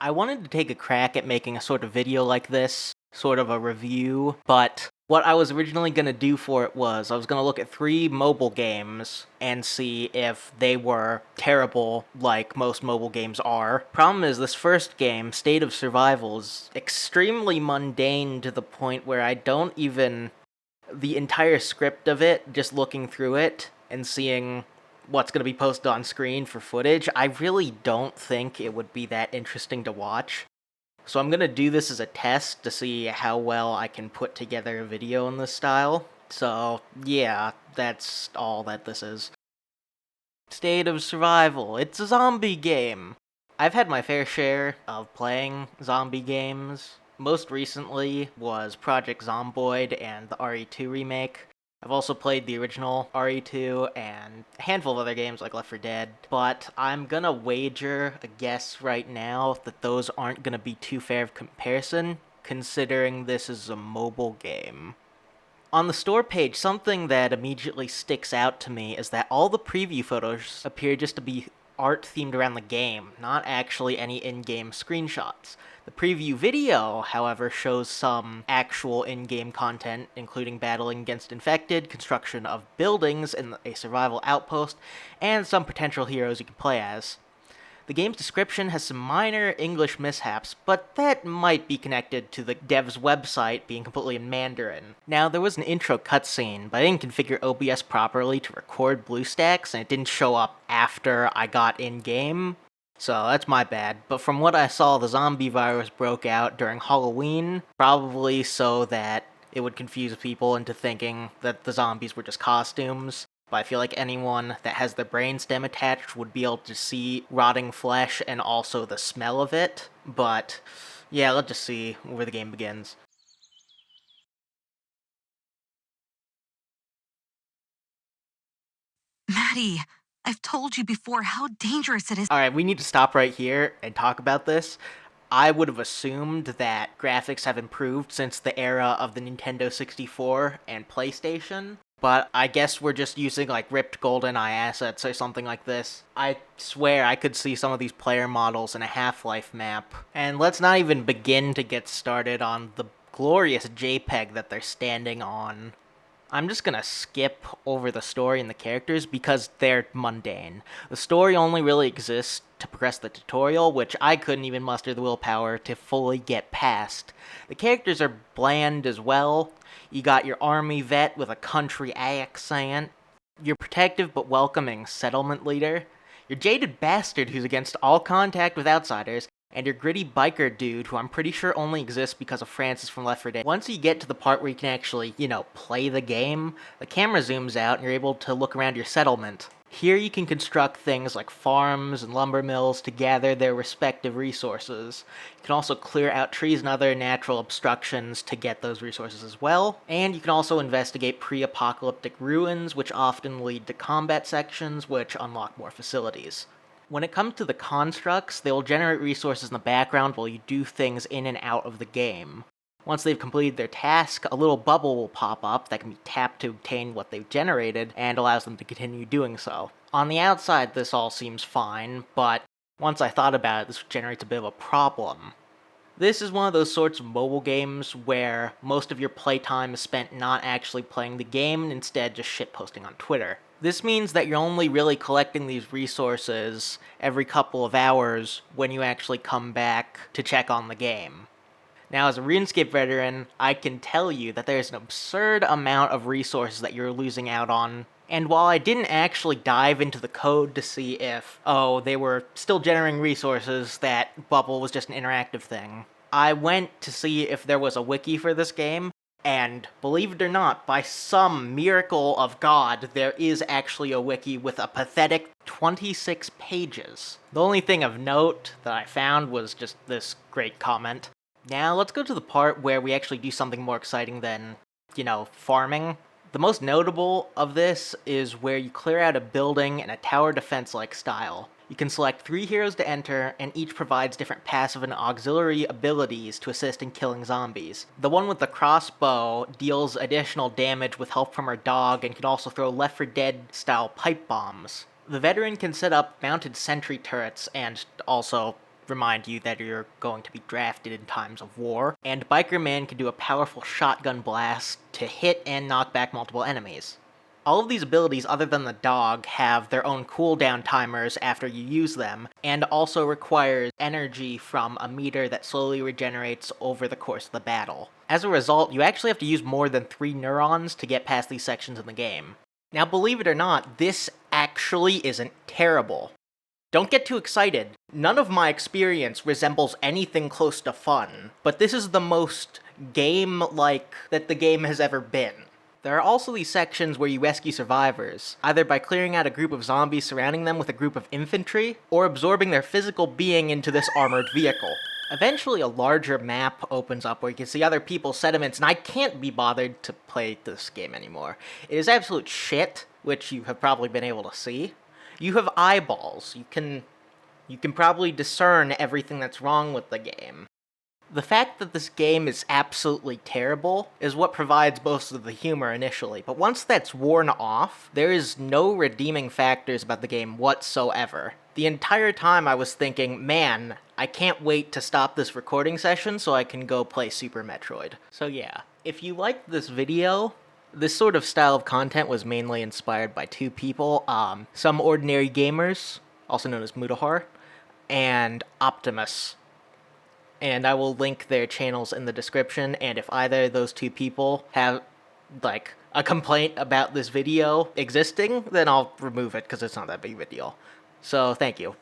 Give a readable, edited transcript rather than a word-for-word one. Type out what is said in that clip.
I wanted to take a crack at making a sort of video like this, sort of a review, but what I was originally going to do for it was I was going to look at 3 mobile games and see if they were terrible like most mobile games are. Problem is, this first game, State of Survival, is extremely mundane to the point where I don't even... the entire script of it, just looking through it and seeing what's going to be posted on screen for footage, I really don't think it would be that interesting to watch. So I'm going to do this as a test to see how well I can put together a video in this style. So, yeah, that's all that this is. State of Survival. It's a zombie game. I've had my fair share of playing zombie games. Most recently was Project Zomboid and the RE2 remake. I've also played the original RE2 and a handful of other games like Left 4 Dead, but I'm gonna wager a guess right now that those aren't gonna be too fair of comparison, considering this is a mobile game. On the store page, something that immediately sticks out to me is that all the preview photos appear just to be art themed around the game, not actually any in-game screenshots. The preview video, however, shows some actual in-game content, including battling against infected, construction of buildings in a survival outpost, and some potential heroes you can play as. The game's description has some minor English mishaps, but that might be connected to the dev's website being completely in Mandarin. Now, there was an intro cutscene, but I didn't configure OBS properly to record BlueStacks, and it didn't show up after I got in-game, so that's my bad. But from what I saw, the zombie virus broke out during Halloween, probably so that it would confuse people into thinking that the zombies were just costumes. But I feel like anyone that has their brainstem attached would be able to see rotting flesh and also the smell of it. But yeah, let's just see where the game begins. Maddie, I've told you before how dangerous it is. Alright, we need to stop right here and talk about this. I would have assumed that graphics have improved since the era of the Nintendo 64 and PlayStation. But I guess we're just using like ripped GoldenEye assets or something like this. I swear I could see some of these player models in a Half-Life map. And let's not even begin to get started on the glorious JPEG that they're standing on. I'm just gonna skip over the story and the characters because they're mundane. The story only really exists to progress the tutorial, which I couldn't even muster the willpower to fully get past. The characters are bland as well. You got your army vet with a country accent, your protective but welcoming settlement leader, your jaded bastard who's against all contact with outsiders, and your gritty biker dude who I'm pretty sure only exists because of Francis from Left 4 Dead. Once you get to the part where you can actually, play the game, the camera zooms out and you're able to look around your settlement. Here you can construct things like farms and lumber mills to gather their respective resources. You can also clear out trees and other natural obstructions to get those resources as well. And you can also investigate pre-apocalyptic ruins, which often lead to combat sections, which unlock more facilities. When it comes to the constructs, they will generate resources in the background while you do things in and out of the game. Once they've completed their task, a little bubble will pop up that can be tapped to obtain what they've generated and allows them to continue doing so. On the outside, this all seems fine, but once I thought about it, this generates a bit of a problem. This is one of those sorts of mobile games where most of your playtime is spent not actually playing the game and instead just shitposting on Twitter. This means that you're only really collecting these resources every couple of hours when you actually come back to check on the game. Now, as a RuneScape veteran, I can tell you that there's an absurd amount of resources that you're losing out on. And while I didn't actually dive into the code to see if, they were still generating resources, that bubble was just an interactive thing, I went to see if there was a wiki for this game, and believe it or not, by some miracle of God, there is actually a wiki with a pathetic 26 pages. The only thing of note that I found was just this great comment. Now, let's go to the part where we actually do something more exciting than, farming. The most notable of this is where you clear out a building in a tower defense-like style. You can select 3 heroes to enter, and each provides different passive and auxiliary abilities to assist in killing zombies. The one with the crossbow deals additional damage with help from her dog and can also throw Left 4 Dead-style pipe bombs. The veteran can set up mounted sentry turrets and also remind you that you're going to be drafted in times of war, and Biker Man can do a powerful shotgun blast to hit and knock back multiple enemies. All of these abilities, other than the dog, have their own cooldown timers after you use them, and also requires energy from a meter that slowly regenerates over the course of the battle. As a result, you actually have to use more than 3 neurons to get past these sections in the game. Now, believe it or not, this actually isn't terrible. Don't get too excited. None of my experience resembles anything close to fun, but this is the most game-like that the game has ever been. There are also these sections where you rescue survivors, either by clearing out a group of zombies surrounding them with a group of infantry, or absorbing their physical being into this armored vehicle. Eventually a larger map opens up where you can see other people's sediments, and I can't be bothered to play this game anymore. It is absolute shit, which you have probably been able to see. You have eyeballs. You can probably discern everything that's wrong with the game. The fact that this game is absolutely terrible is what provides most of the humor initially, but once that's worn off, there is no redeeming factors about the game whatsoever. The entire time I was thinking, man, I can't wait to stop this recording session so I can go play Super Metroid. So yeah, if you liked this video, this sort of style of content was mainly inspired by 2 people, SomeOrdinaryGamers, also known as Mutahar, and Optimus. And I will link their channels in the description, and if either of those 2 people have, like, a complaint about this video existing, then I'll remove it, because it's not that big of a deal. So, thank you.